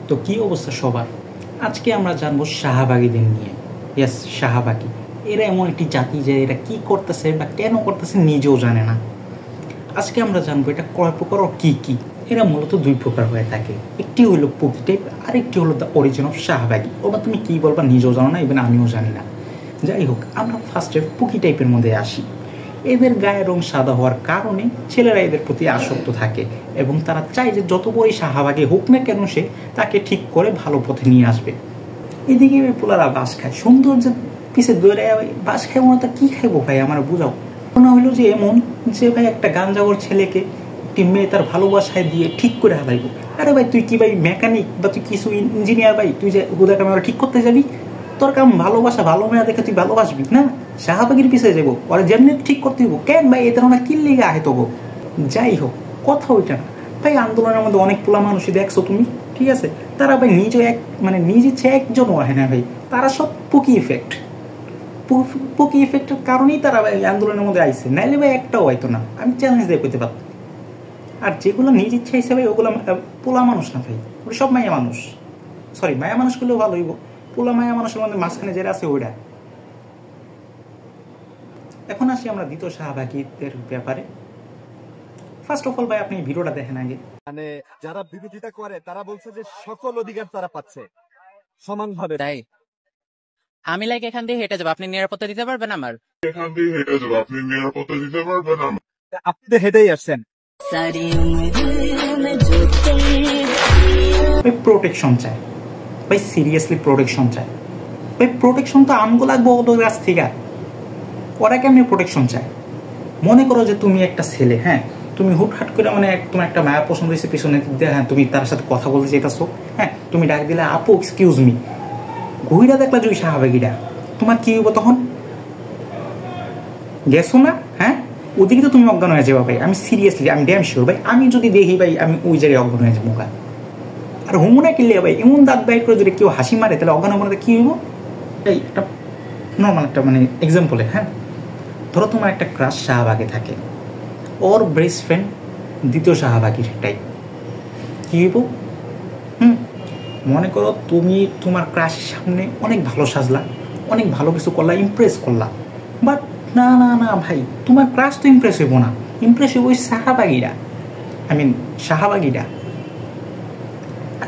তো কি অবস্থা সবার? আজকে আমরা জানবো শাহবাগীদের নিয়ে। ইয়েস, শাহবাগী এরা এমন একটি জাতি যে এরা কি করতেছে বা কেন করতেছে নিজেও জানে না। আজকে আমরা জানবো এটা কয় প্রকার ও কী কী। এরা মূলত দুই প্রকার হয়ে থাকে, একটি হলো পুকি টাইপ, আরেকটি হলো দ্য অরিজিন অফ শাহবাগী। ওটা তুমি কী বলবা নিজেও জানো না, ইভেন আমিও জানি না। যাই হোক, আমরা ফার্স্টে পুকি টাইপের মধ্যে আসি। এদের গায়ের রং সাদা হওয়ার কারণে ছেলেরা এদের প্রতি আসক্ত থাকে এবং তারা চায় যে যত বড়ই শাহবাগী হোক না কেন সে তাকে ঠিক করে ভালো পথে নিয়ে আসবে। এদিকে পোলারা বাস খায়, সৌন্দর্যের পিছে দৌড়ে বাস খায়। মনে তা কী খাইবো ভাই, আমার বুঝাও। মনে হইলো যে এমন যে ভাই একটা গাঞ্জাগর ছেলেকে একটি মেয়ে তার ভালোবাসায় দিয়ে ঠিক করে হারাইবো। আরে ভাই তুই কি ভাই মেকানিক বা তুই কিছু ইঞ্জিনিয়ার ভাই, তুই যে হুদা ক্যামেরা ঠিক করতে যাবি? তোর কাম ভালোবাসা, ভালো মেয়ে দেখে তুই ভালোবাসবি না? শাহবাগীর পিছিয়ে যাবো, ওরা যেমনি ঠিক করতে হইব কেন ভাই? এদের ওনা কিল্লিগে আহে তো গো। যাই হোক, কথা ওইটা না ভাই। আন্দোলনের মধ্যে অনেক পোলা মানুষই দেখছো তুমি, ঠিক আছে? তারা ভাই নিজে নিজ ইচ্ছে একজনও আহে না ভাই, তারা সব পুকি ইফেক্ট। পুকি ইফেক্টের কারণেই তারা ভাই আন্দোলনের মধ্যে আইসে, নাইলে ভাই একটাও হয়তো না। আমি চ্যালেঞ্জ দিয়ে করতে পারতাম। আর যেগুলো নিজ ইচ্ছা হিসেবে ওগুলো পোলা মানুষ না ভাই, ওটা সব মায়া মানুষ। সরি, মায়া মানুষ করলেও ভালো হইব, পোলা মায়া মানুষের মধ্যে মাঝখানে যেটা আছে ওইটা। এখন আসি আমরা দ্বিতীয় শাহবাগীদের ব্যাপারে। ফার্স্ট অফ অল ভাই আপনি ভিডিওটা দেখেন আগে। মানে যারা বিরোধিতা করে তারা বলছে যে সকল অধিকার তারা পাচ্ছে সমানভাবে। তাই আমি এখান দিয়ে হেঁটে যাবো, আপনি নিরাপত্তা দিতে পারবেন আমার? আপনি তো হেঁটেই আসছেন। প্রোটেকশন চায় ভাই, সিরিয়াসলি প্রোটেকশন চায় ভাই। প্রোটেকশন তো আমগো লাগবো ওদের কাছ থেকে। ওরা কেমনি প্রোটেকশন চায়? মনে করো যে তুমি একটা ছেলে, হ্যাঁ, তুমি হুটহাট করে তোমার একটা মায়া পছন্দ হয়েছে পিছনে দিয়ে, হ্যাঁ তুমি তার সাথে কথা বলতে চাইতেছো, হ্যাঁ তুমি ডাক দিলে আপু এক্সকিউজ মি, ঘুইরা দেখলা যে ওই শাহবাগীরা, তোমার কি হইব তখন? গেছো না? হ্যাঁ, ওদিকে তো তুমি অজ্ঞান হয়ে যাবো ভাই। আমি সিরিয়াসলি, আমি ড্যাম শিওর ভাই, আমি যদি দেখি ভাই আমি ওই জায়গায় অজ্ঞান হয়ে যাবো। আর হুমুনা কিনলে ভাই এমন দাঁত বাইর করে যদি কেউ হাসি মারে তাহলে অজ্ঞান হবো না, কি হইব? এই একটা নর্মাল একটা এক্সাম্পলে, হ্যাঁ, ধরো তোমার একটা ক্রাশ শাহবাগে থাকে, ওর বেস্ট ফ্রেন্ড দ্বিতীয় শাহবাগীর টাইপ, কি হইব? মনে করো তুমি তোমার ক্রাশের সামনে অনেক ভালো সাজলা, অনেক ভালো কিছু করলা, ইমপ্রেস করলা, বাট না না না ভাই, তোমার ক্রাশ তো ইমপ্রেস হইব না, ইমপ্রেস হইব ওই শাহবাগীরা, শাহবাগীরা।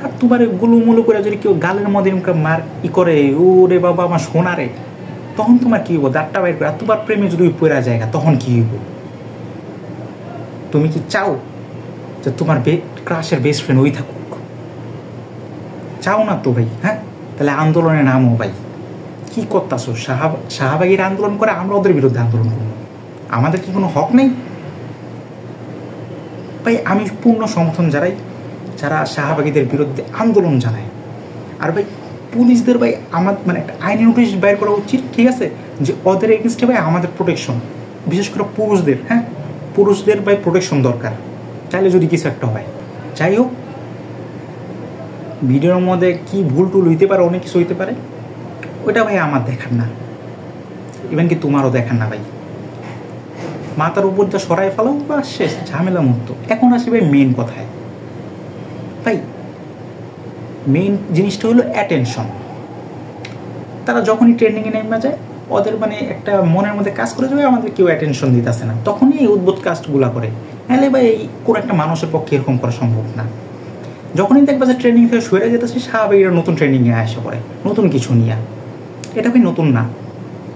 আর তোমার গুলুমুলু করে যদি কেউ গালের মধ্যে মার করে, ও রে বাবা আমার সোনা রে, তখন তোমার কি হইব? দাঁতটা বাইর করে। আর তোমার প্রেমে যদি পড়া জায়গা, তখন কি হইব? তুমি কি চাও যে তোমার ক্রাশের বেস্ট ফ্রেন্ড ওই থাকুক? চাও না তো ভাই। হ্যাঁ, তাহলে আন্দোলনের নামও ভাই কি করতেছো? শাহবাগীরা আন্দোলন করে, আমরা ওদের বিরুদ্ধে আন্দোলন করবো? আমাদের কি কোনো হক নেই ভাই? আমি পূর্ণ সমর্থন যারা শাহবাগীদের বিরুদ্ধে আন্দোলন জানায়। আর ভাই পুলিশদের ভাই আমার একটা আইনি নোটিশ বাইর করা উচিত, ঠিক আছে, যে ওদের এগেনস্টে ভাই আমাদের প্রোটেকশন, বিশেষ করে পুরুষদের, হ্যাঁ পুরুষদের ভাই প্রোটেকশন দরকার, চাইলে যদি কিছু একটা হয়। যাই হোক, ভিডিওর মধ্যে কি ভুল টুল হইতে পারে, অনেক কিছু হইতে পারে, ওইটা ভাই আমার দেখার না, ইভেন কি তোমারও দেখার না ভাই। মাথার উপর যা সরাই ফেলো বা শেষ, ঝামেলা মুক্ত। এখন আসি ভাই মেন কথায়। ভাই মেইন জিনিসটা হলো অ্যাটেনশন। তারা যখনই ট্রেন্ডিংয়ে নেমে যায়, ওদের একটা মনের মধ্যে কাজ করে যাবে আমাদের কেউ অ্যাটেনশন দিতেছে না, তখনই এই উদ্ভুত কাজগুলো করে। নাহলে ভাই কোনো একটা মানুষের পক্ষে এরকম করা সম্ভব না। যখনই দেখবা যে ট্রেনিং থেকে সরে যেতেছে, শাহবাগীরা নতুন ট্রেনিংয়ে আসে পড়ে, নতুন কিছু নিয়ে। এটা ভাই নতুন না।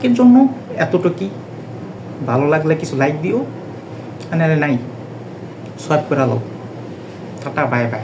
এর জন্য এতটুকুই। ভালো লাগলে কিছু লাইক দিও, নাহলে নাই সোয়াইপ করে আলো। Tata, bye bye.